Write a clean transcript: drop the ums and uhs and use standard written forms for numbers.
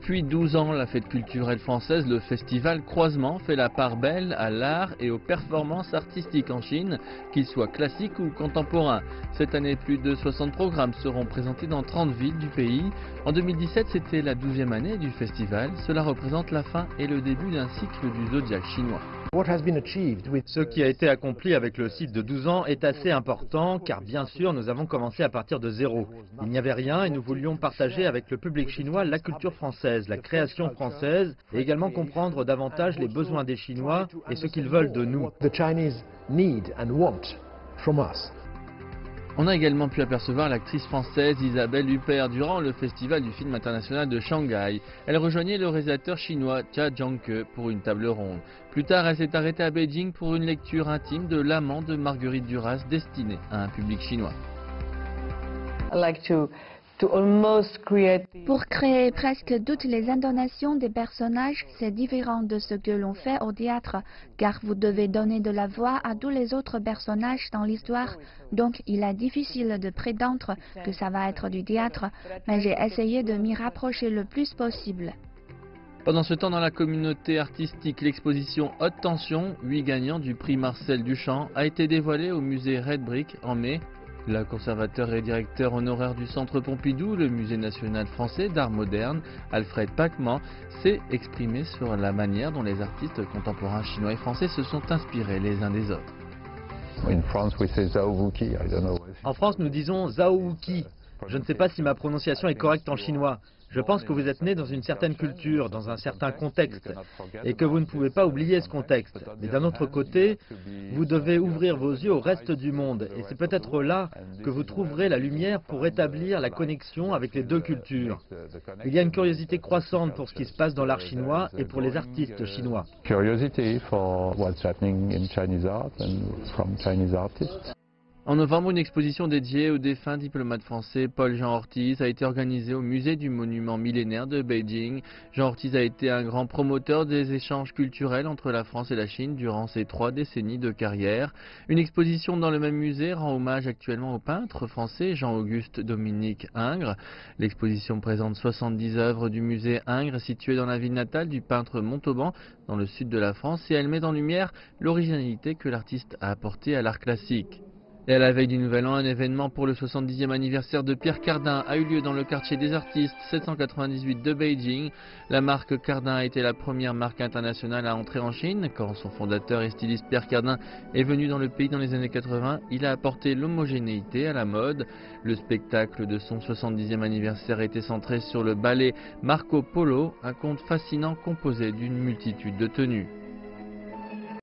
Depuis 12 ans, la fête culturelle française, le festival Croisement, fait la part belle à l'art et aux performances artistiques en Chine, qu'ils soient classiques ou contemporains. Cette année, plus de 60 programmes seront présentés dans 30 villes du pays. En 2017, c'était la 12e année du festival. Cela représente la fin et le début d'un cycle du zodiaque chinois. Ce qui a été accompli avec le cycle de 12 ans est assez important car bien sûr nous avons commencé à partir de zéro. Il n'y avait rien et nous voulions partager avec le public chinois la culture française, la création française et également comprendre davantage les besoins des Chinois et ce qu'ils veulent de nous. On a également pu apercevoir l'actrice française Isabelle Huppert durant le festival du film international de Shanghai. Elle rejoignait le réalisateur chinois Jia Zhangke pour une table ronde. Plus tard, elle s'est arrêtée à Beijing pour une lecture intime de L'amant de Marguerite Duras destinée à un public chinois. Pour créer presque toutes les intonations des personnages, c'est différent de ce que l'on fait au théâtre, car vous devez donner de la voix à tous les autres personnages dans l'histoire. Donc il est difficile de prétendre que ça va être du théâtre, mais j'ai essayé de m'y rapprocher le plus possible. Pendant ce temps, dans la communauté artistique, l'exposition Haute Tension, 8 gagnants du prix Marcel Duchamp, a été dévoilée au musée Red Brick en mai. Le conservateur et directeur honoraire du Centre Pompidou, le Musée national français d'art moderne, Alfred Pachman, s'est exprimé sur la manière dont les artistes contemporains chinois et français se sont inspirés les uns des autres. En France, nous disons Zhao Wuqi. Je ne sais pas si ma prononciation est correcte en chinois. Je pense que vous êtes né dans une certaine culture, dans un certain contexte, et que vous ne pouvez pas oublier ce contexte. Mais d'un autre côté, vous devez ouvrir vos yeux au reste du monde, et c'est peut-être là que vous trouverez la lumière pour établir la connexion avec les deux cultures. Il y a une curiosité croissante pour ce qui se passe dans l'art chinois et pour les artistes chinois. En novembre, une exposition dédiée au défunt diplomate français Paul-Jean Ortiz a été organisée au musée du monument millénaire de Beijing. Jean Ortiz a été un grand promoteur des échanges culturels entre la France et la Chine durant ses 3 décennies de carrière. Une exposition dans le même musée rend hommage actuellement au peintre français Jean-Auguste Dominique Ingres. L'exposition présente 70 œuvres du musée Ingres situé dans la ville natale du peintre Montauban, dans le sud de la France, et elle met en lumière l'originalité que l'artiste a apportée à l'art classique. Et à la veille du Nouvel An, un événement pour le 70e anniversaire de Pierre Cardin a eu lieu dans le quartier des artistes 798 de Beijing. La marque Cardin a été la première marque internationale à entrer en Chine. Quand son fondateur et styliste Pierre Cardin est venu dans le pays dans les années 80, il a apporté l'homogénéité à la mode. Le spectacle de son 70e anniversaire était centré sur le ballet Marco Polo, un conte fascinant composé d'une multitude de tenues.